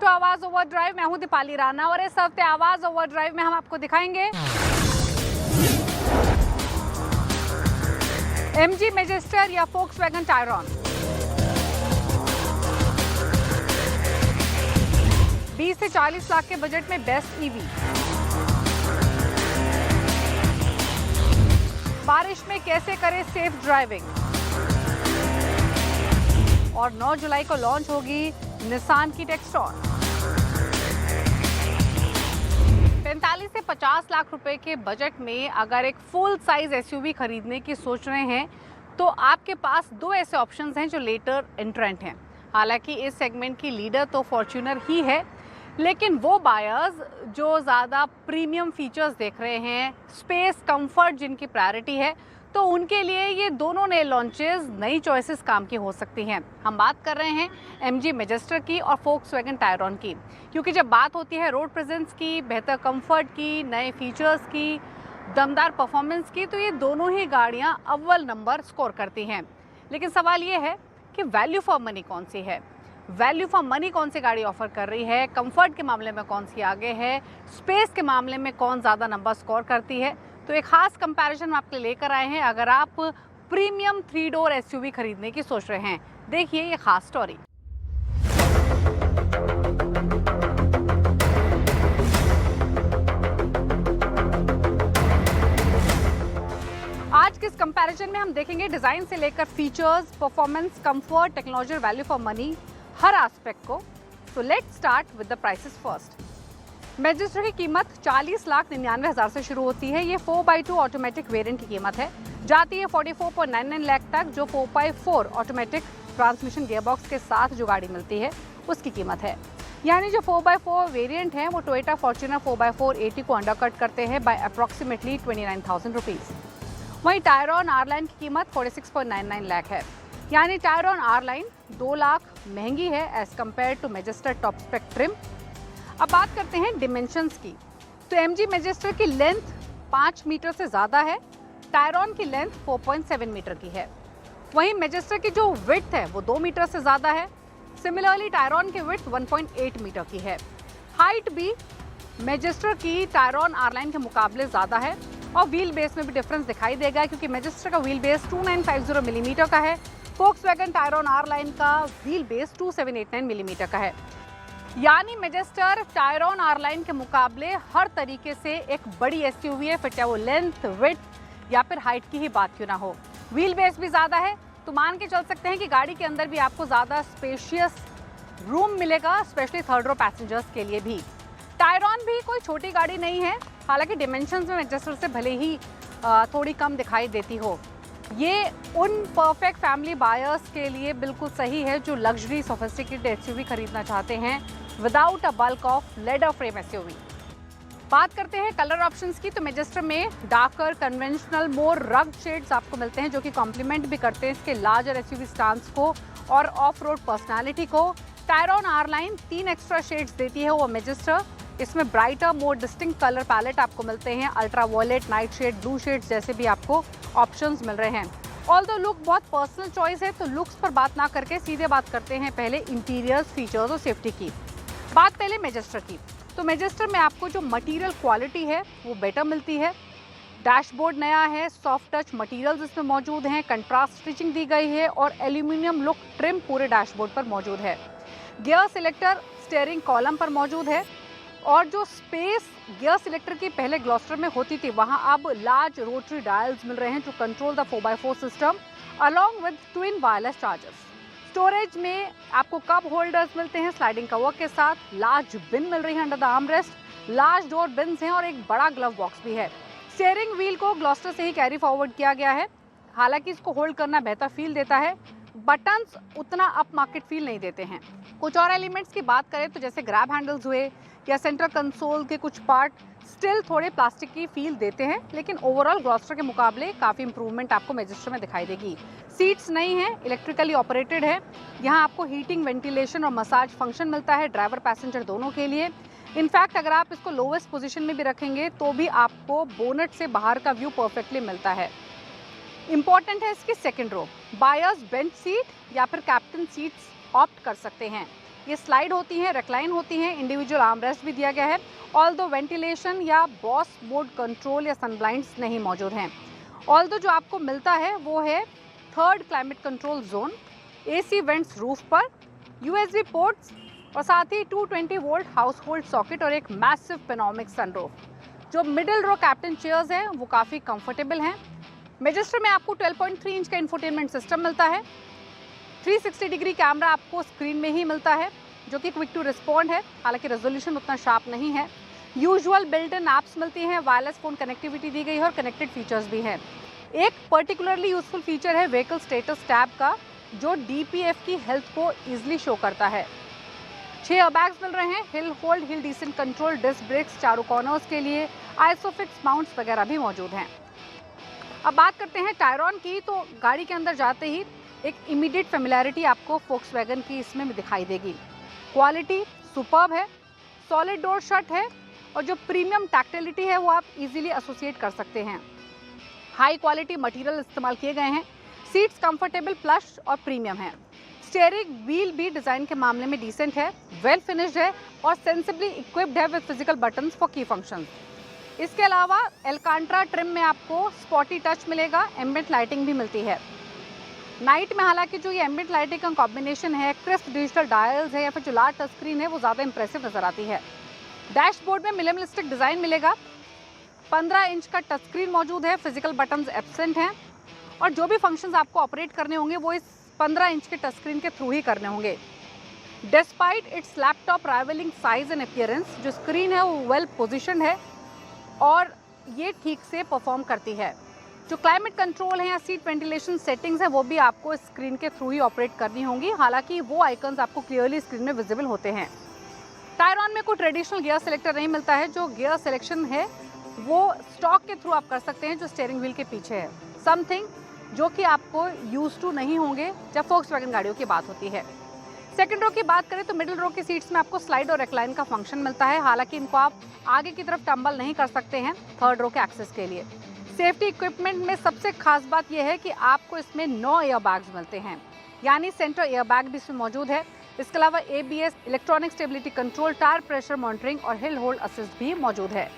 आवाज ओवरड्राइव। मैं हूं दीपाली राणा और इस हफ्ते आवाज ओवरड्राइव में हम आपको दिखाएंगे MG मैजेस्टर या फोक्सवैगन टायरॉन, 20 से 40 लाख के बजट में बेस्ट ईवी, बारिश में कैसे करें सेफ ड्राइविंग, और 9 जुलाई को लॉन्च होगी निसान की टेक्सटॉन। 45 से 50 लाख रुपए के बजट में अगर एक फुल साइज एसयूवी खरीदने की सोच रहे हैं तो आपके पास दो ऐसे ऑप्शंस हैं जो लेटर एंट्रेंट हैं। हालांकि इस सेगमेंट की लीडर तो फॉर्च्यूनर ही है, लेकिन वो बायर्स जो ज़्यादा प्रीमियम फीचर्स देख रहे हैं, स्पेस कंफर्ट जिनकी प्रायोरिटी है, तो उनके लिए ये दोनों नए लॉन्चेस नई चॉइसेस काम की हो सकती हैं। हम बात कर रहे हैं MG मैजेस्टर की और फोक्सवैगन टायरॉन की, क्योंकि जब बात होती है रोड प्रेजेंस की, बेहतर कंफर्ट की, नए फीचर्स की, दमदार परफॉर्मेंस की, तो ये दोनों ही गाड़ियां अव्वल नंबर स्कोर करती हैं। लेकिन सवाल ये है कि वैल्यू फॉर मनी कौन सी है, वैल्यू फॉर मनी कौन सी गाड़ी ऑफर कर रही है, कंफर्ट के मामले में कौन सी आगे है, स्पेस के मामले में कौन ज़्यादा नंबर स्कोर करती है। तो एक खास कंपैरिजन हम आपके लिए लेकर आए हैं अगर आप प्रीमियम 3 डोर एसयूवी खरीदने की सोच रहे हैं। देखिए ये खास स्टोरी। आज के इस कंपैरिजन में हम देखेंगे डिजाइन से लेकर फीचर्स, परफॉर्मेंस, कंफर्ट, टेक्नोलॉजी और वैल्यू फॉर मनी, हर एस्पेक्ट को। So let's start with the prices first. Majestor की कीमत 40,99,000 से शुरू होती है। ये 4x2 ऑटोमेटिक वेरिएंट की कीमत है, जाती है 44.99 लाख तक, जो 4x4 ऑटोमेटिक ट्रांसमिशन गियरबॉक्स के साथ जो गाड़ी मिलती है उसकी कीमत है। यानी जो 4x4 वेरिएंट है वो टोयोटा फॉर्च्यूनर 4x4 80 को अंडरकट करते हैं बाय अप्रॉक्सीमेटली 29,000 रुपीज़। वहीं टायरॉन आर लाइन की कीमत 46.99 लाख है। यानी टायरॉन आर लाइन 2 लाख महंगी है as compare to Majestor top spec trim. अब बात करते हैं डिमेंशंस की। तो MG मैजेस्टर की लेंथ 5 मीटर से ज़्यादा है, टायरॉन की लेंथ 4.7 मीटर की है। वहीं मैजेस्टर की जो विड्थ है वो 2 मीटर से ज़्यादा है। सिमिलरली टायरॉन की विड्थ 1.8 मीटर की है। हाइट भी मैजेस्टर की टायरॉन आर लाइन के मुकाबले ज़्यादा है और व्हील बेस में भी डिफरेंस दिखाई देगा, क्योंकि मैजेस्टर का व्हील बेस 2950 मिलीमीटर का है, फोक्सवैगन टायरॉन आर लाइन का व्हील बेस 2789 मिलीमीटर का है। यानी मैजेस्टर टायरॉन आर लाइन के मुकाबले हर तरीके से एक बड़ी एसयूवी है, फिर चाहे वो लेंथ, विड्थ या फिर हाइट की ही बात क्यों ना हो। व्हील बेस भी ज़्यादा है, तो मान के चल सकते हैं कि गाड़ी के अंदर भी आपको ज़्यादा स्पेशियस रूम मिलेगा, स्पेशली थर्ड रो पैसेंजर्स के लिए भी। टायरॉन भी कोई छोटी गाड़ी नहीं है, हालांकि डिमेंशंस में मैजेस्टर से भले ही थोड़ी कम दिखाई देती हो। ये उन परफेक्ट फैमिली बायर्स के लिए बिल्कुल सही है जो लग्जरी सोफिस्टिकेटेड एसयूवी खरीदना चाहते हैं without a bulk of leather frame SUV. बात करते हैं कलर ऑप्शंस की, तो मैजेस्टर में डार्कर, कन्वेंशनल, मोर रग्ड शेड्स आपको मिलते हैं जो कि कॉम्प्लीमेंट भी करते हैं इसके लार्जर एसयूवी स्टांस को और ऑफ रोड पर्सनैलिटी को। Tayron R line 3 extra shades देती है वो मैजेस्टर। इसमें brighter, more distinct colour palette आपको मिलते हैं, ultra violet, night shade, blue shades जैसे भी आपको ऑप्शंस मिल रहे हैं। ऑल्दो लुक बहुत पर्सनल चॉइस है, तो लुक्स पर बात ना करके सीधे बात करते हैं पहले इंटीरियर्स, फीचर्स और सेफ्टी की। बात पहले मैजेस्टर की, तो मैजेस्टर में आपको जो मटेरियल क्वालिटी है वो बेटर मिलती है। डैशबोर्ड नया है, सॉफ्ट टच मटेरियल्स इसमें मौजूद हैं, कंट्रास्ट स्टिचिंग दी गई है और एल्यूमिनियम लुक ट्रिम पूरे डैशबोर्ड पर मौजूद है। गियर सिलेक्टर स्टीयरिंग कॉलम पर मौजूद है और जो स्पेस गियर सिलेक्टर की पहले ग्लॉस्टर में होती थी, वहां अब लार्ज रोटरी डायल्स मिल रहे हैं जो control the 4x4 system along with twin wireless chargers. Storage में आपको कप होल्डर्स मिलते हैं स्लाइडिंग कवर के साथ, लार्ज बिन मिल रही है under the armrest, large door beans हैं और एक बड़ा ग्लव बॉक्स भी है। स्टीयरिंग व्हील को ग्लॉस्टर से ही कैरी फॉरवर्ड किया गया है, हालांकि इसको होल्ड करना बेहतर फील देता है। बटन्स उतना अप मार्केट फील नहीं देते हैं। कुछ और एलिमेंट्स की बात करें तो जैसे ग्रैब हैंडल्स हुए या सेंटर कंसोल के कुछ पार्ट स्टिल थोड़े प्लास्टिक की फील देते हैं, लेकिन ओवरऑल ग्लॉस्टर के मुकाबले काफ़ी इंप्रूवमेंट आपको मैजेस्टर में दिखाई देगी। सीट्स नई हैं, इलेक्ट्रिकली ऑपरेटेड है। यहाँ आपको हीटिंग, वेंटिलेशन और मसाज फंक्शन मिलता है ड्राइवर पैसेंजर दोनों के लिए। इनफैक्ट अगर आप इसको लोवेस्ट पोजीशन में भी रखेंगे तो भी आपको बोनट से बाहर का व्यू परफेक्टली मिलता है। इंपॉर्टेंट है इसकी second row, buyers bench seat या फिर कैप्टन सीट्स ऑप्ट कर सकते हैं। ये स्लाइड होती हैं, रेक्लाइन होती हैं, इंडिविजुअल आर्मरेस्ट भी दिया गया है। ऑल्दो वेंटिलेशन या बॉस मोड कंट्रोल या सनब्लाइंड्स नहीं मौजूद हैं। ऑल्दो जो आपको मिलता है वो है third climate control zone, AC vents roof पर, USB पोर्ट्स और साथ ही 220 वोल्ट हाउस होल्ड सॉकेट और एक मैसिव पेनोमिक सनरूफ। जो मिडिल रो कैप्टन चेयर्स हैं वो काफ़ी कंफर्टेबल हैं। मैजेस्टर में आपको 12.3 इंच का इंफोटेनमेंट सिस्टम मिलता है। 360 डिग्री कैमरा आपको स्क्रीन में ही मिलता है जो कि क्विक टू रिस्पॉन्ड है, हालांकि रेजोल्यूशन उतना शार्प नहीं है। यूजुअल बिल्ट इन ऐप्स मिलती हैं, वायरलेस फ़ोन कनेक्टिविटी दी गई है और कनेक्टेड फीचर्स भी हैं। एक पर्टिकुलरली यूजफुल फीचर है व्हीकल स्टेटस टैब का, जो DPF की हेल्थ को ईजिली शो करता है। 6 एयरबैग्स मिल रहे हैं, hill hold, hill descent control, disc brakes चारों कॉर्नर्स के लिए, आइसोफिक्स माउंट्स वगैरह भी मौजूद हैं। अब बात करते हैं टायरॉन की, तो गाड़ी के अंदर जाते ही एक इमीडिएट फेमिलियरिटी आपको फोक्सवैगन की इसमें भी दिखाई देगी। क्वालिटी सुपर्ब है, सॉलिड डोर शट है और जो प्रीमियम टैक्टिलिटी है वो आप इजीली एसोसिएट कर सकते हैं। हाई क्वालिटी मटेरियल इस्तेमाल किए गए हैं, सीट्स कंफर्टेबल, प्लश और प्रीमियम है। स्टीयरिंग व्हील भी डिज़ाइन के मामले में डिसेंट है, वेल फिनिश्ड है और सेंसिबली इक्विप्ड है विद फिजिकल बटन्स फॉर की फंक्शंस। इसके अलावा एल्कांट्रा ट्रिम में आपको स्पॉटी टच मिलेगा, एम्बिएंट लाइटिंग भी मिलती है। नाइट में हालांकि जो ये एम्बिएंट लाइटिंग का कॉम्बिनेशन है, क्रिस्प डिजिटल डायल्स है या फिर जो लार्ज टच स्क्रीन है, वो ज़्यादा इंप्रेसिव नजर आती है। डैशबोर्ड में मिनिमलिस्टिक डिज़ाइन मिलेगा, 15 इंच का टच स्क्रीन मौजूद है, फिजिकल बटन्स एब्सेंट हैं और जो भी फंक्शंस आपको ऑपरेट करने होंगे वो इस 15 इंच के टच स्क्रीन के थ्रू ही करने होंगे। Despite its laptop rivalling size and appearance, जो स्क्रीन है वो वेल पोजिशनड है और ये ठीक से परफॉर्म करती है। जो क्लाइमेट कंट्रोल है या सीट वेंटिलेशन सेटिंग्स है वो भी आपको स्क्रीन के थ्रू ही ऑपरेट करनी होंगी, हालांकि वो आइकन्स आपको क्लियरली स्क्रीन में विजिबल होते हैं। टायरॉन में कोई ट्रेडिशनल गियर सिलेक्टर नहीं मिलता है, जो गियर सिलेक्शन है वो स्टॉक के थ्रू आप कर सकते हैं जो स्टीयरिंग व्हील के पीछे है, समथिंग जो कि आपको यूज टू नहीं होंगे जब फोक्सवैगन गाड़ियों की बात होती है। सेकंड रो की बात करें तो मिडिल रो की सीट्स में आपको स्लाइड और रेक्लाइन का फंक्शन मिलता है, हालांकि इनको आप आगे की तरफ टंबल नहीं कर सकते हैं थर्ड रो के एक्सेस के लिए। सेफ्टी इक्विपमेंट में सबसे खास बात यह है कि आपको इसमें 9 एयरबैग्स मिलते हैं, यानी सेंटर एयरबैग भी इसमें मौजूद है। इसके अलावा ABS, electronic stability control, tyre pressure monitoring और हिल होल्ड असिस्ट भी मौजूद है।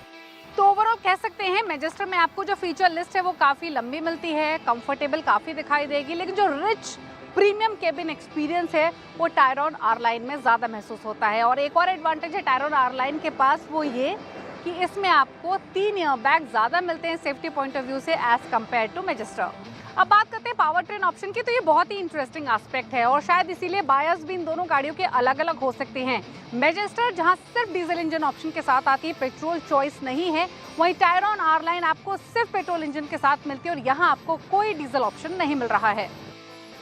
तो ओवरऑल कह सकते हैं मैजेस्टर में आपको जो फीचर लिस्ट है वो काफ़ी लंबी मिलती है, कंफर्टेबल काफ़ी दिखाई देगी, लेकिन जो रिच प्रीमियम केबिन एक्सपीरियंस है वो टायरॉन R लाइन में ज़्यादा महसूस होता है। और एक और एडवांटेज है टायरॉन R लाइन के पास, वो ये कि इसमें आपको 3 एयरबैग ज़्यादा मिलते हैं सेफ्टी पॉइंट ऑफ व्यू से एज कम्पेयर टू मैजेस्टर। अब बात करते हैं पावर ट्रेन ऑप्शन की, तो ये बहुत ही इंटरेस्टिंग एस्पेक्ट है और शायद इसीलिए बायर्स भी इन दोनों गाड़ियों के अलग अलग हो सकते हैं। मैजेस्टर जहां सिर्फ डीजल इंजन ऑप्शन के साथ आती है, पेट्रोल चॉइस नहीं है, वहीं टायरॉन R लाइन आपको सिर्फ पेट्रोल इंजन के साथ मिलती है और यहाँ आपको कोई डीजल ऑप्शन नहीं मिल रहा है।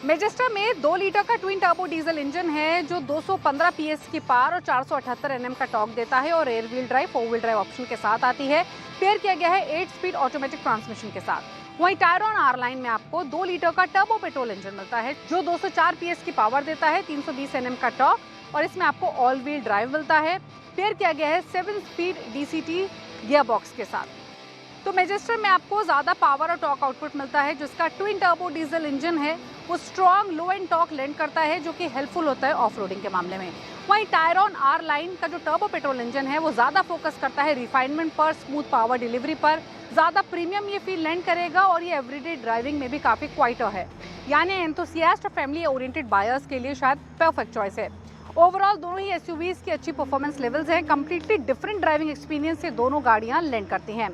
मैजेस्टर में 2 लीटर का ट्विन टर्बो डीजल इंजन है जो 215 PS की पावर और 478 Nm का टॉर्क देता है और air wheel drive 4 wheel drive option के साथ आती है। पेयर किया गया है 8 स्पीड ऑटोमेटिक ट्रांसमिशन के साथ। वहीं टायरॉन R लाइन में आपको 2 लीटर का टर्बो पेट्रोल इंजन मिलता है जो 204 PS की पावर देता है, 320 Nm का टॉर्क और इसमें आपको ऑल व्हील ड्राइव मिलता है। पेयर किया गया है 7 स्पीड DCT गियर बॉक्स के साथ। तो मैजेस्टर में आपको ज़्यादा पावर और टॉर्क आउटपुट मिलता है, जिसका ट्विन टर्बो डीजल इंजन है वो strong low end torque lend करता है जो कि हेल्पफुल होता है ऑफ रोडिंग के मामले में। वहीं टायरॉन R लाइन का जो टर्बो पेट्रोल इंजन है वो ज़्यादा फोकस करता है रिफाइनमेंट पर, स्मूथ पावर डिलीवरी पर, ज़्यादा प्रीमियम ये फील लैंड करेगा और ये एवरीडे ड्राइविंग में भी काफ़ी क्वाइटर है, यानी एंथुसियास्ट और फैमिली ओरिएंटेड बायर्स के लिए शायद परफेक्ट चॉइस है। ओवरऑल दोनों ही SUVs की अच्छी परफॉर्मेंस लेवल्स हैं, कंप्लीटली डिफरेंट ड्राइविंग एक्सपीरियंस से दोनों गाड़ियां लैंड करती हैं।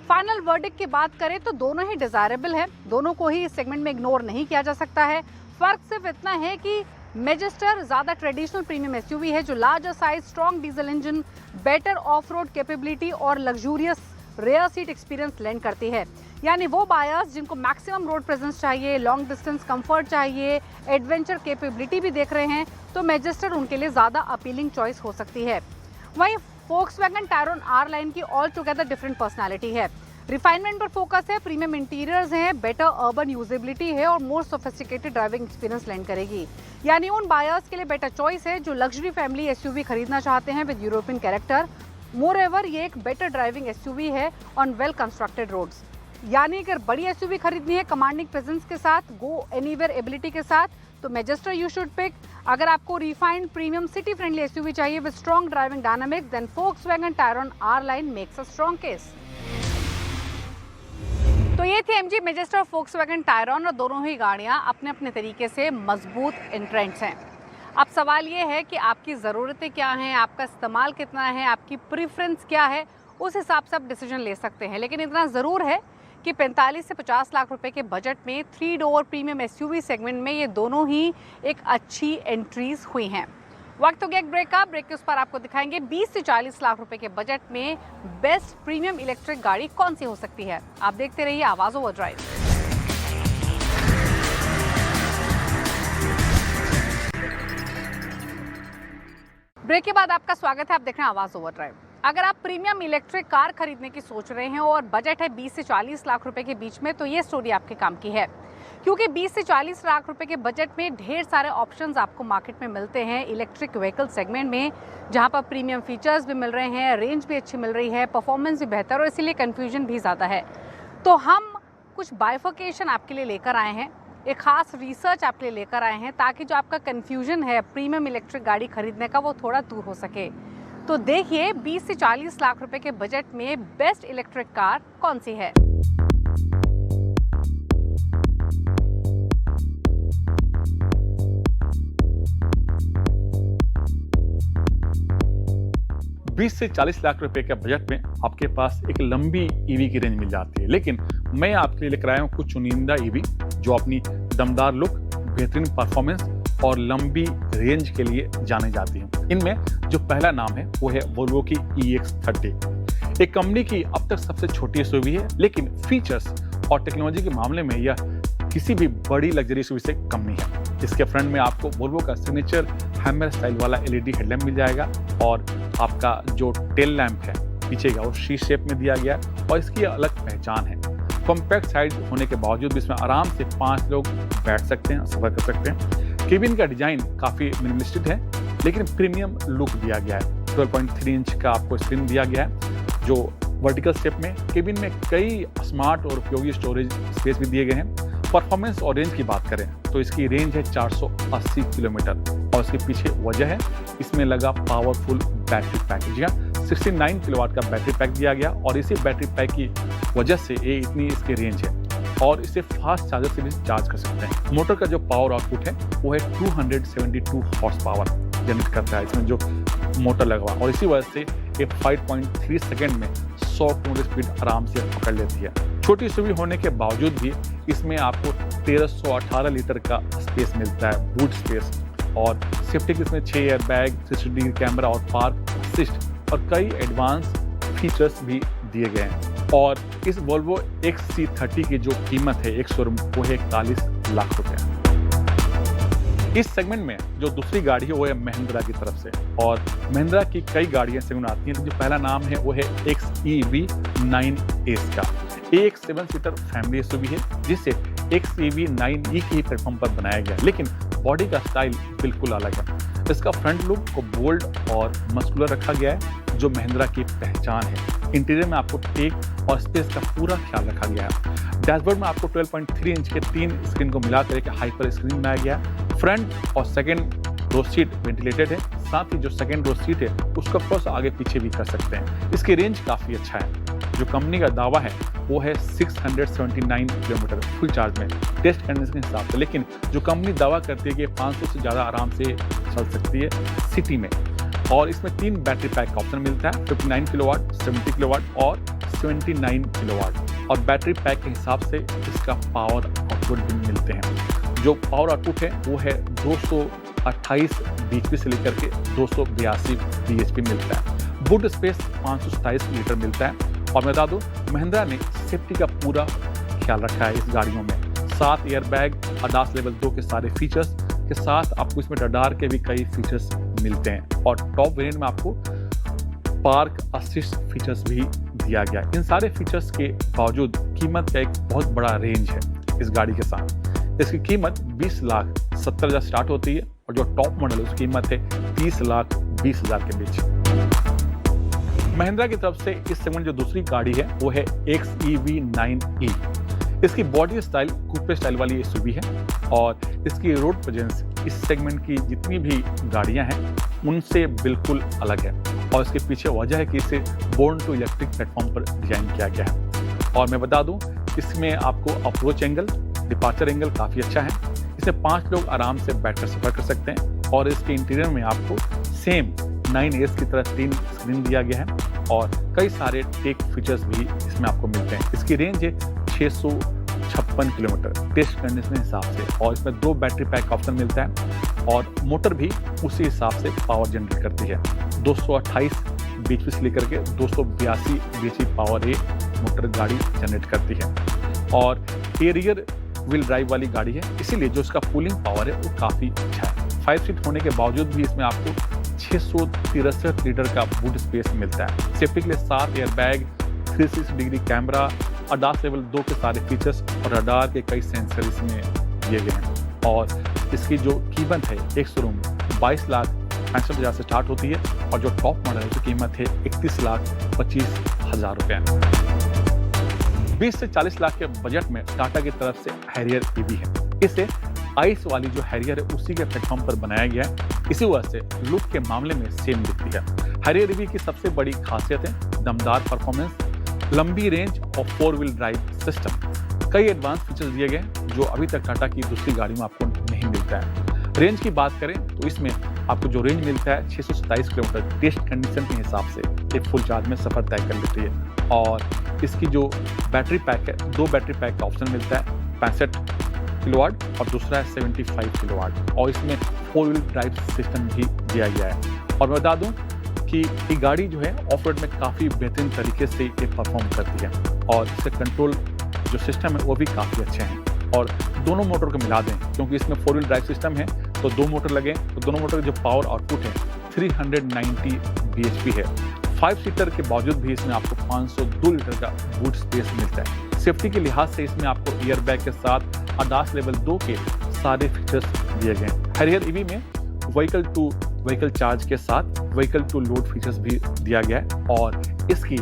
फाइनल वर्डिक्ट की बात करें तो दोनों ही डिजायरेबल है, दोनों को ही इस सेगमेंट में इग्नोर नहीं किया जा सकता है। फर्क सिर्फ इतना है कि मैजेस्टर ज़्यादा ट्रेडिशनल प्रीमियम SUV है जो larger size, strong diesel engine, better off road capability और luxurious rear seat experience land करती है। यानी वो बायर्स जिनको मैक्सिमम रोड प्रेजेंस चाहिए, लॉन्ग डिस्टेंस कंफर्ट चाहिए, एडवेंचर कैपेबिलिटी भी देख रहे हैं, तो मैजेस्टर उनके लिए ज़्यादा अपीलिंग चॉइस हो सकती है। वहीं फोक्सवैगन टायरॉन R लाइन की ऑल टुगेदर डिफरेंट पर्सनालिटी है। रिफाइनमेंट पर फोकस है, प्रीमियम इंटीरियर्स हैं, बेटर अर्बन यूजेबिलिटी है और मोर सोफिस्टिकेटेड ड्राइविंग एक्सपीरियंस लैंड करेगी। यानी उन बायर्स के लिए बेटर चॉइस है जो लग्जरी फैमिली SUV खरीदना चाहते हैं with European character. More ever ये एक बेटर ड्राइविंग SUV है ऑन वेल कंस्ट्रक्टेड रोड्स। यानी अगर बड़ी SUV खरीदनी है कमांडिंग प्रेजेंस के साथ, गो एनीवेयर एबिलिटी के साथ, तो मैजेस्टर यू शुड पिक। अगर आपको refined premium city friendly SUV चाहिए with strong driving dynamics, then Volkswagen Tayron R line makes a strong case. तो ये थी MG Magister और Volkswagen Tayron, और दोनों ही गाड़ियां अपने अपने तरीके से मजबूत एंट्रेंट्स हैं। अब सवाल ये है कि आपकी ज़रूरतें क्या हैं, आपका इस्तेमाल कितना है, आपकी प्रेफरेंस क्या है, उस हिसाब से आप डिसीजन ले सकते हैं। लेकिन इतना ज़रूर है कि 45 से 50 लाख रुपए के बजट में 3 डोर प्रीमियम एसयूवी सेगमेंट में ये दोनों ही एक अच्छी एंट्रीज हुई हैं। वक्त हो गया एक ब्रेक का। ब्रेक के उस पर आपको दिखाएंगे 20 से 40 लाख रुपए के बजट में बेस्ट प्रीमियम इलेक्ट्रिक गाड़ी कौन सी हो सकती है। आप देखते रहिए आवाज ओवरड्राइव। ब्रेक के बाद आपका स्वागत है। आप देख रहे हैं आवाज ओवरड्राइव। अगर आप प्रीमियम इलेक्ट्रिक कार खरीदने की सोच रहे हैं और बजट है 20 से 40 लाख रुपए के बीच में, तो ये स्टोरी आपके काम की है, क्योंकि 20 से 40 लाख रुपए के बजट में ढेर सारे ऑप्शंस आपको मार्केट में मिलते हैं इलेक्ट्रिक व्हीकल सेगमेंट में, जहां पर प्रीमियम फीचर्स भी मिल रहे हैं, रेंज भी अच्छी मिल रही है, परफॉर्मेंस भी बेहतर, और इसीलिए कन्फ्यूजन भी ज़्यादा है। तो हम कुछ बाइफर्केशन आपके लिए लेकर आए हैं, एक खास रिसर्च आपके लिए लेकर आए हैं, ताकि जो आपका कन्फ्यूजन है प्रीमियम इलेक्ट्रिक गाड़ी खरीदने का वो थोड़ा दूर हो सके। तो देखिए 20 से 40 लाख रुपए के बजट में बेस्ट इलेक्ट्रिक कार कौन सी है। बीस से 40 लाख रुपए के बजट में आपके पास एक लंबी ईवी की रेंज मिल जाती है, लेकिन मैं आपके लिए लेकर आया हूँ कुछ चुनिंदा ईवी जो अपनी दमदार लुक, बेहतरीन परफॉर्मेंस और लंबी रेंज के लिए जाने जाती हैं। इनमें जो पहला नाम है वो है वोल्वो की EX30। एक कंपनी की अब तक सबसे छोटी एसयूवी है, लेकिन फीचर्स और टेक्नोलॉजी के मामले में यह किसी भी बड़ी लग्जरी एसयूवी से कम नहीं है। इसके फ्रंट में आपको वोल्वो का सिग्नेचर हैमर स्टाइल वाला LED हेडलैम्प मिल जाएगा, और आपका जो टेल लैंप है पीछे का वो शी शेप में दिया गया है, और इसकी अलग पहचान है। कॉम्पैक्ट साइज होने के बावजूद भी इसमें आराम से 5 लोग बैठ सकते हैं, सफर कर सकते हैं। केबिन का डिजाइन काफ़ी मिनिमलिस्टिक है, लेकिन प्रीमियम लुक दिया गया है। 12.3 इंच का आपको स्क्रीन दिया गया है जो वर्टिकल शेप में। केबिन में कई स्मार्ट और उपयोगी स्टोरेज स्पेस भी दिए गए हैं। परफॉर्मेंस और रेंज की बात करें तो इसकी रेंज है 480 किलोमीटर, और इसके पीछे वजह है इसमें लगा पावरफुल बैटरी पैक। जी हाँ, 69 किलोवाट का बैटरी पैक दिया गया, और इसी बैटरी पैक की वजह से ये इतनी इसकी रेंज है, और इसे फास्ट चार्जर से भी चार्ज कर सकते हैं। मोटर का जो पावर आउटपुट है वो है 272 हॉर्स पावर जनरेट करता है इसमें जो मोटर लगा हुआ, और इसी वजह से ये 5.3 सेकेंड में 100 किलोमीटर स्पीड आराम से पकड़ लेती है। छोटी एसयूवी होने के बावजूद भी इसमें आपको 1318 लीटर का स्पेस मिलता है, बूट स्पेस, और सेफ्टी के इसमें 6 एयर बैग, 360 डिग्री कैमरा और पार्क असिस्ट और कई एडवांस फीचर्स भी दिए गए हैं। और इस वोल्वो XC30 की जो कीमत है एक शोरूम वो है 41 लाख रुपए। इस सेगमेंट में जो दूसरी गाड़ी है वो है महिंद्रा की तरफ से, और महिंद्रा की कई गाड़ियां सेगमेंट आती हैं। तो जो पहला नाम है वो है XEV9 का। एक 7 सीटर फैमिली एसयूवी है जिसे XEV9e के प्लेटफॉर्म पर बनाया गया, लेकिन बॉडी का स्टाइल बिल्कुल अलग है। इसका फ्रंट लुक को बोल्ड और मस्कुलर रखा गया है जो महिंद्रा की पहचान है। इंटीरियर में आपको टेक और स्पेस का पूरा ख्याल रखा गया है। डैशबोर्ड में आपको 12.3 इंच के 3 स्क्रीन को मिलाकर एक हाइपर स्क्रीन बनाया गया है। फ्रंट और सेकंड रो सीट वेंटिलेटेड है, साथ ही जो सेकंड रो सीट है उसको थोड़ा सा आगे पीछे भी कर सकते हैं। इसकी रेंज काफ़ी अच्छा है। जो कंपनी का दावा है वो है 679 किलोमीटर फुल चार्ज में टेस्ट करने के हिसाब से, लेकिन जो कंपनी दावा करती है कि 500 से ज़्यादा आराम से चल सकती है सिटी में। और इसमें 3 बैटरी पैक का ऑप्शन मिलता है, 59 किलोवाट, 70 किलोवाट और 79 किलोवाट, और बैटरी पैक के हिसाब से इसका पावर आउटपुट भी मिलते हैं। जो पावर आउटपुट है वो है 228 bhp से लेकर के 282 bhp मिलता है। बूट स्पेस 527 लीटर मिलता है, और मैं बता दूं महिंद्रा ने सेफ्टी का पूरा ख्याल रखा है इस गाड़ियों में। 7 एयर बैग, ADAS लेवल 2 के सारे फीचर्स के साथ आपको इसमें रडार के भी कई फीचर्स मिलते हैं, और टॉप वेरिएंट में आपको पार्क असिस्ट फीचर्स भी दिया गया। इन सारे फीचर्स के बावजूद कीमत का एक बहुत बड़ा रेंज है इस गाड़ी के साथ। इसकी कीमत 20,70,000 स्टार्ट होती है, और जो टॉप मॉडल है उसकी कीमत है 30,20,000 के बीच। महिंद्रा की तरफ से इस सेगमेंट जो दूसरी गाड़ी है वो है XEV9e। इसकी बॉडी स्टाइल कूपे स्टाइल वाली एसयूवी है और इसकी रोड प्रेजेंस इस सेगमेंट की जितनी भी गाड़ियां हैं उनसे बिल्कुल अलग है और इसके पीछे वजह है कि इसे बोर्न टू इलेक्ट्रिक प्लेटफॉर्म पर डिजाइन किया गया है। और मैं बता दूं, इसमें आपको अप्रोच एंगल, डिपार्चर एंगल काफ़ी अच्छा है। इसमें 5 लोग आराम से बैठकर सफर कर सकते हैं और इसके इंटीरियर में आपको सेम 9S की तरह 3 स्क्रीन दिया गया है और कई सारे टेक फीचर्स भी इसमें आपको मिलते हैं। इसकी रेंज है 656 किलोमीटर टेस्ट कंडीशन के हिसाब से और इसमें 2 बैटरी पैक ऑप्शन मिलता है और मोटर भी उसी हिसाब से पावर जनरेट करती है। 228 bhp से लेकर के 282 bhp पावर ये मोटर गाड़ी जनरेट करती है और एरियर व्हील ड्राइव वाली गाड़ी है, इसीलिए जो इसका पुलिंग पावर है वो काफ़ी अच्छा है। 5 सीट होने के बावजूद भी इसमें आपको 663 लीटर का बूट स्पेस मिलता है। सेफ्टी के लिए 7 airbag, 360 degree camera, ADAS level 2 के सारे फीचर्स और रडार के कई सेंसर इसमें दिए गए हैं और इसकी जो कीमत है एक शोरूम 22,65,000 से स्टार्ट होती है और जो टॉप मॉडल है उसकी कीमत है 31,25,000 रुपये। 20 से 40 लाख के बजट में टाटा की तरफ से हैरियर ईवी है। इसे आइस वाली जो हैरियर है उसी के प्लेटफॉर्म पर बनाया गया है, इसी वजह से लुक के मामले में सेम दिखती है। हैरियर ईवी की सबसे बड़ी खासियत है दमदार परफॉर्मेंस, लंबी रेंज और 4 व्हील ड्राइव सिस्टम। कई एडवांस फीचर्स दिए गए जो अभी तक टाटा की दूसरी गाड़ी में आपको नहीं मिलता है। रेंज की बात करें तो इसमें आपको जो रेंज मिलता है 627 किलोमीटर टेस्ट कंडीशन के हिसाब से एक फुल चार्ज में सफर तय कर लेती है और इसकी जो बैटरी पैक है 2 बैटरी पैक का ऑप्शन मिलता है, 65 किलोवाट और दूसरा है 75 किलोवाट और इसमें 4 व्हील ड्राइव सिस्टम भी दिया गया है। और मैं बता दूं कि ये गाड़ी जो है ऑफ रोड में काफ़ी बेहतरीन तरीके से ये परफॉर्म करती है और इसका कंट्रोल जो सिस्टम है वो भी काफ़ी अच्छे हैं। और दोनों मोटर को मिला दें क्योंकि इसमें 4 व्हील ड्राइव सिस्टम है तो 2 मोटर लगे तो दोनों मोटर जो पावर आउटपुट है 390 bhp है। 5 सीटर के बावजूद भी इसमें आपको 502 लीटर का बूट स्पेस मिलता है। सेफ्टी के लिहाज से इसमें आपको एयरबैग के साथ ADAS लेवल 2 के सारे फीचर्स दिए गए हैं। हैरियर ईवी में व्हीकल टू व्हीकल चार्ज के साथ व्हीकल टू लोड फीचर्स भी दिया गया है और इसकी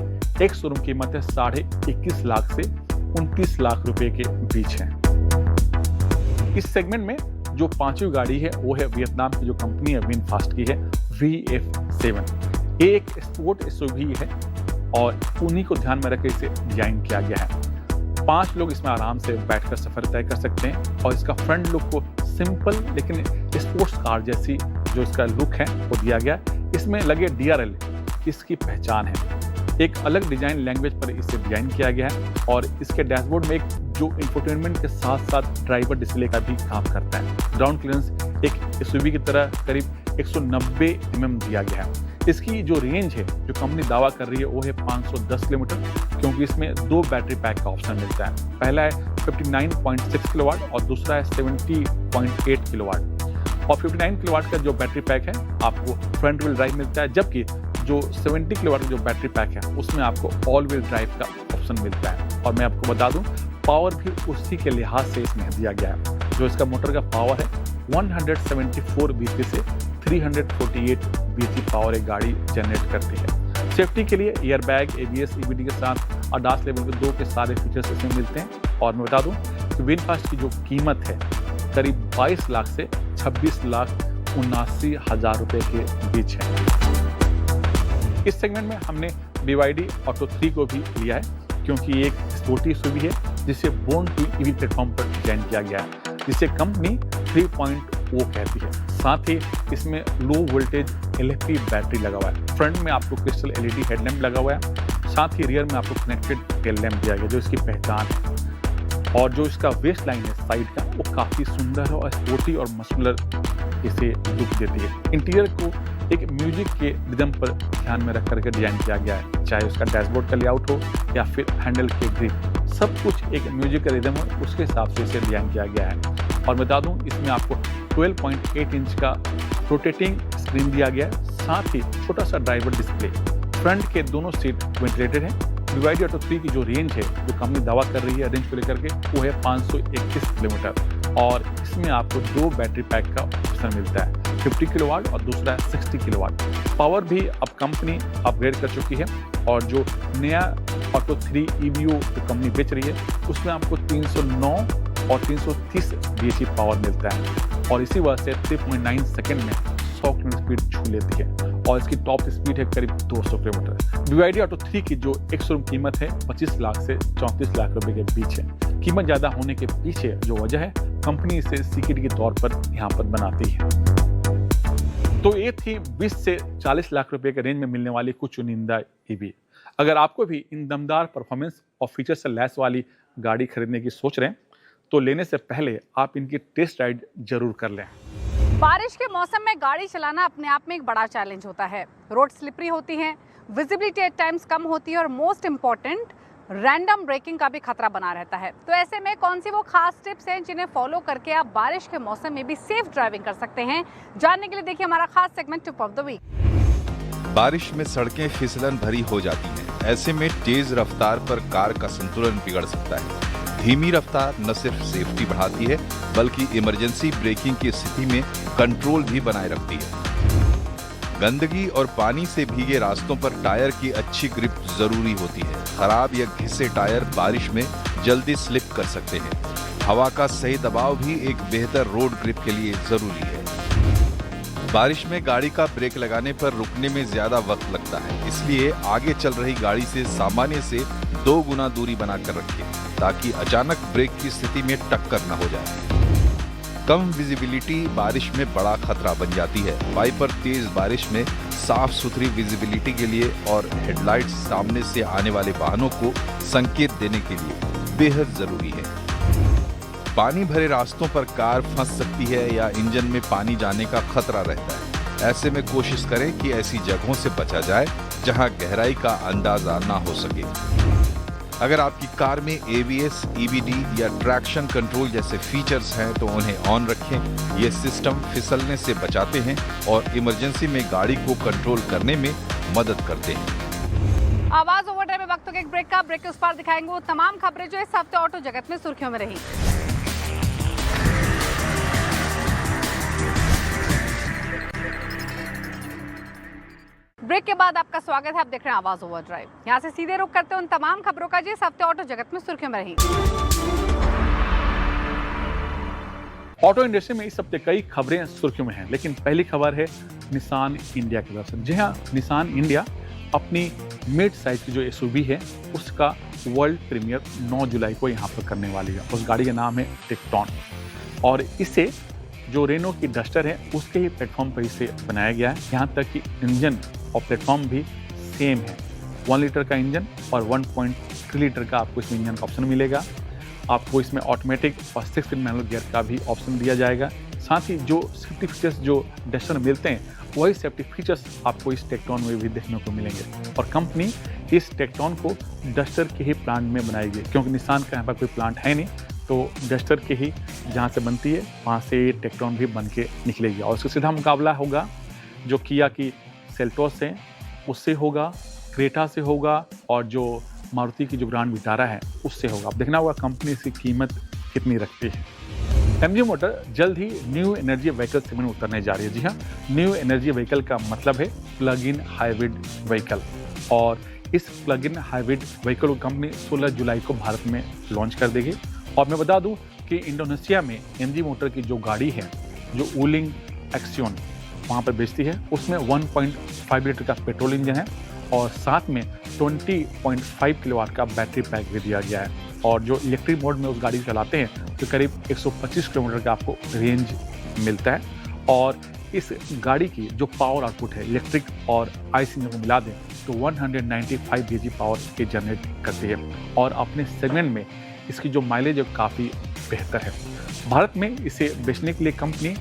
एक शोरूम कीमत है 21.5 लाख से 29 लाख रुपए के बीच है। इस सेगमेंट में जो 5वीं गाड़ी है वो है वियतनाम की जो कंपनी है विनफास्ट की है VF7। ये एक स्पोर्ट एसयूवी है और उन्हीं को ध्यान में रखकर इसे डिजाइन किया गया है। 5 लोग इसमें आराम से बैठकर सफर तय कर सकते हैं और इसका फ्रंट लुक को सिंपल लेकिन स्पोर्ट्स कार जैसी जो इसका लुक है वो दिया गया। इसमें लगे DRL इसकी पहचान है। एक अलग डिजाइन लैंग्वेज पर इसे डिजाइन किया गया है और इसके डैशबोर्ड में एक जो इंफोटेनमेंट के साथ साथ ड्राइवर डिस्प्ले का भी काम करता है। ग्राउंड क्लियरेंस एक एसयूवी की तरह करीब 190 mm दिया गया है। इसकी जो रेंज है जो कंपनी दावा कर रही है वो है 510 किलोमीटर क्योंकि इसमें 2 बैटरी पैक का ऑप्शन मिलता है। पहला है 59.6 किलोवाट और दूसरा है 70.8 किलोवाट और 59 किलोवाट का जो बैटरी पैक है आपको फ्रंट व्हील ड्राइव मिलता है, जबकि जो 70 किलोवाट का जो बैटरी पैक है उसमें आपको ऑल व्हील ड्राइव का ऑप्शन मिलता है। और मैं आपको बता दूं पावर भी उसी के लिहाज से इसमें दिया गया है। जो इसका मोटर का पावर है 174 bhp से 348 bhp पावर एक गाड़ी जनरेट करती है। सेफ्टी के लिए एयरबैग, ABS, EBD के साथ ADAS लेवल के 2 के सारे फीचर्स इसमें मिलते हैं। और मैं बता दूं कि विनफास्ट की जो कीमत है करीब 22 लाख से 26,79,000 रुपए के बीच है। इस सेगमेंट में हमने BYD ऑटो 3 को भी लिया है क्योंकि एक स्पोर्टी एसयूवी है जिसे बोर्न टू ईवी प्लेटफॉर्म पर डिजाइन किया गया है, जिसे कंपनी 3.0 कहती है। साथ ही इसमें लो वोल्टेज LFP बैटरी लगा हुआ है। फ्रंट में आपको क्रिस्टल LED हेडलैम्प लगा हुआ है, साथ ही रियर में आपको कनेक्टेड टेल लैम्प दिया गया जो इसकी पहचान है। और जो इसका वेस्ट लाइन है साइड का वो काफ़ी सुंदर है और स्पोर्टी और मस्कुलर इसे लुक देती है। इंटीरियर को एक म्यूजिक के रिदम पर ध्यान में रख करके डिजाइन किया गया है, चाहे उसका डैशबोर्ड का लेआउट हो या फिर हैंडल के ग्रिप, सब कुछ एक म्यूजिक का रिदम है उसके हिसाब से इसे डिजाइन किया गया है। और बता दूं इसमें आपको 12.8 इंच का रोटेटिंग स्क्रीन दिया गया है, साथ ही छोटा सा ड्राइवर डिस्प्ले। फ्रंट के दोनों सीट वेंटिलेटेड हैं। BYD ऑटो 3 की जो रेंज है जो कंपनी दावा कर रही है रेंज को लेकर के वो है 521 किलोमीटर और इसमें आपको 2 बैटरी पैक का ऑप्शन मिलता है, 50 किलोवाट और दूसरा 60 किलोवाट। पावर भी अब कंपनी अपग्रेड कर चुकी है और जो नया ऑटो 3 EVO जो कंपनी बेच रही है उसमें आपको 309 और 330 bhp पावर मिलता है और इसी वजह से 3.9 सेकंड में 100 किलोमीटर स्पीड छू लेती है और इसकी टॉप स्पीड है करीब 200 किलोमीटर। BYD ऑटो 3 की जो एक शोरूम कीमत है 25 लाख से 34 लाख रुपए के बीच है। कीमत ज़्यादा होने के पीछे जो वजह है कंपनी इसे सिक्योरिटी के तौर पर यहाँ पर बनाती है। तो ये थी 20 से 40 लाख रुपए के रेंज में मिलने वाली कुछ चुनिंदा EV। अगर आपको भी इन दमदार परफॉर्मेंस और फीचर से लैस वाली गाड़ी खरीदने की सोच रहे हैं तो लेने से पहले आप इनकी टेस्ट राइड जरूर कर लें। बारिश के मौसम में गाड़ी चलाना अपने आप में एक बड़ा चैलेंज होता है। रोड स्लिपरी होती हैं, विजिबिलिटी एट टाइम्स कम होती है और मोस्ट इम्पॉर्टेंट रैंडम ब्रेकिंग का भी खतरा बना रहता है। तो ऐसे में कौन सी वो खास टिप्स हैं जिन्हें फॉलो करके आप बारिश के मौसम में भी सेफ ड्राइविंग कर सकते हैं, जानने के लिए देखिए हमारा खास segment tip of the week. बारिश में सड़कें फिसलन भरी हो जाती हैं। ऐसे में तेज रफ्तार पर कार का संतुलन बिगड़ सकता है। धीमी रफ्तार न सिर्फ सेफ्टी बढ़ाती है बल्कि इमरजेंसी ब्रेकिंग की स्थिति में कंट्रोल भी बनाए रखती है। गंदगी और पानी से भीगे रास्तों पर टायर की अच्छी ग्रिप जरूरी होती है। खराब या घिसे टायर बारिश में जल्दी स्लिप कर सकते हैं। हवा का सही दबाव भी एक बेहतर रोड ग्रिप के लिए जरूरी है। बारिश में गाड़ी का ब्रेक लगाने पर रुकने में ज्यादा वक्त लगता है, इसलिए आगे चल रही गाड़ी से सामान्य से 2 गुना दूरी बनाकर रखें ताकि अचानक ब्रेक की स्थिति में टक्कर न हो जाए। कम विजिबिलिटी बारिश में बड़ा खतरा बन जाती है। वाइपर तेज बारिश में साफ सुथरी विजिबिलिटी के लिए और हेडलाइट्स सामने से आने वाले वाहनों को संकेत देने के लिए बेहद जरूरी है। पानी भरे रास्तों पर कार फंस सकती है या इंजन में पानी जाने का खतरा रहता है। ऐसे में कोशिश करें कि ऐसी जगहों से बचा जाए जहां गहराई का अंदाजा ना हो सके। अगर आपकी कार में ABS, EBD या ट्रैक्शन कंट्रोल जैसे फीचर्स हैं तो उन्हें ऑन रखें। ये सिस्टम फिसलने से बचाते हैं और इमरजेंसी में गाड़ी को कंट्रोल करने में मदद करते हैं। आवाज ओवरड्राइव में वक्त हो गया एक ब्रेक का। ब्रेक के उस पार दिखाएंगे वो तमाम खबरें जो इस हफ्ते ऑटो जगत में सुर्खियों में रही। ब्रेक के बाद आपका स्वागत है। आप देख रहे हैं आवाज ओवरड्राइव। यहाँ से सीधे रुख करते हैं उन तमाम खबरों का जो इस हफ्ते ऑटो जगत में सुर्खियों में रही। ऑटो इंडस्ट्री में इस हफ्ते कई खबरें सुर्खियों में हैं, लेकिन पहली खबर है निसान इंडिया की तरफ से। जी हाँ, निसान इंडिया अपनी मिड साइज की जो SUV है उसका वर्ल्ड प्रीमियर 9 जुलाई को यहाँ पर करने वाली है। उस गाड़ी का नाम है टेक्टॉन और इसे जो रेनो की डस्टर है उसके ही प्लेटफॉर्म पर इसे बनाया गया है। यहाँ तक कि इंजन और प्लेटफॉर्म भी सेम है। 1 लीटर का इंजन और 1.3 लीटर का आपको इसमें इंजन का ऑप्शन मिलेगा। आपको इसमें ऑटोमेटिक और 6 मैनुअल गियर का भी ऑप्शन दिया जाएगा। साथ ही जो सेफ्टी फीचर्स जो डस्टर में मिलते हैं वही सेफ्टी फीचर्स आपको इस टेक्टॉन में भी देखने को मिलेंगे। और कंपनी इस टेक्टॉन को डस्टर के ही प्लांट में बनाएगी, क्योंकि निसान का यहाँ पर कोई प्लांट है नहीं, तो डस्टर के ही जहाँ से बनती है वहाँ से टेक्टॉन भी बन के निकलेगी। और उसका सीधा मुकाबला होगा जो किया की सेल्टोस है उससे होगा, क्रेटा से होगा और जो मारुति की जो ग्रैंड विटारा है उससे होगा। अब देखना होगा कंपनी इसकी कीमत कितनी रखती है। MG मोटर जल्द ही न्यू एनर्जी व्हीकल सेगमेंट में उतरने जा रही है। जी हाँ, न्यू एनर्जी व्हीकल का मतलब है प्लग इन हाइब्रिड व्हीकल और इस प्लग इन हाइब्रिड व्हीकल को कंपनी 16 जुलाई को भारत में लॉन्च कर देगी। और मैं बता दूं कि इंडोनेशिया में MG मोटर की जो गाड़ी है जो वूलिंग एक्सियन वहाँ पर बेचती है उसमें 1.5 लीटर का पेट्रोल इंजन है और साथ में 20.5 किलोवाट का बैटरी पैक भी दिया गया है। और जो इलेक्ट्रिक मोड में उस गाड़ी को चलाते हैं तो करीब 125 किलोमीटर का आपको रेंज मिलता है। और इस गाड़ी की जो पावर आउटपुट है इलेक्ट्रिक और IC इंजन को मिला दें तो 195 bhp पावर के जनरेट करती है और अपने सेगमेंट में इसकी जो माइलेज है काफ़ी बेहतर है। भारत में इसे बेचने के लिए कंपनी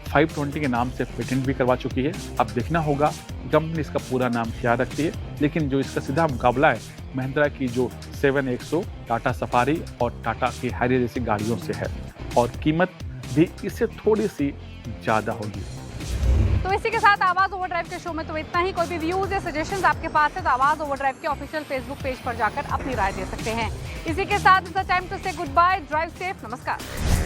520 के नाम से पेटेंट भी करवा चुकी है। अब देखना होगा कंपनी इसका पूरा नाम क्या रखती है, लेकिन जो इसका सीधा मुकाबला है महिंद्रा की जो 7X, टाटा सफारी और टाटा की हैरियर जैसी गाड़ियों से है और कीमत भी इससे थोड़ी सी ज़्यादा होगी। तो इसी के साथ आवाज ओवरड्राइव के शो में तो इतना ही। कोई भी व्यूज या सजेशंस आपके पास है तो आवाज ओवरड्राइव के ऑफिशियल फेसबुक पेज पर जाकर अपनी राय दे सकते हैं। इसी के साथ इट्स टाइम टू से गुड बाय, ड्राइव सेफ, नमस्कार।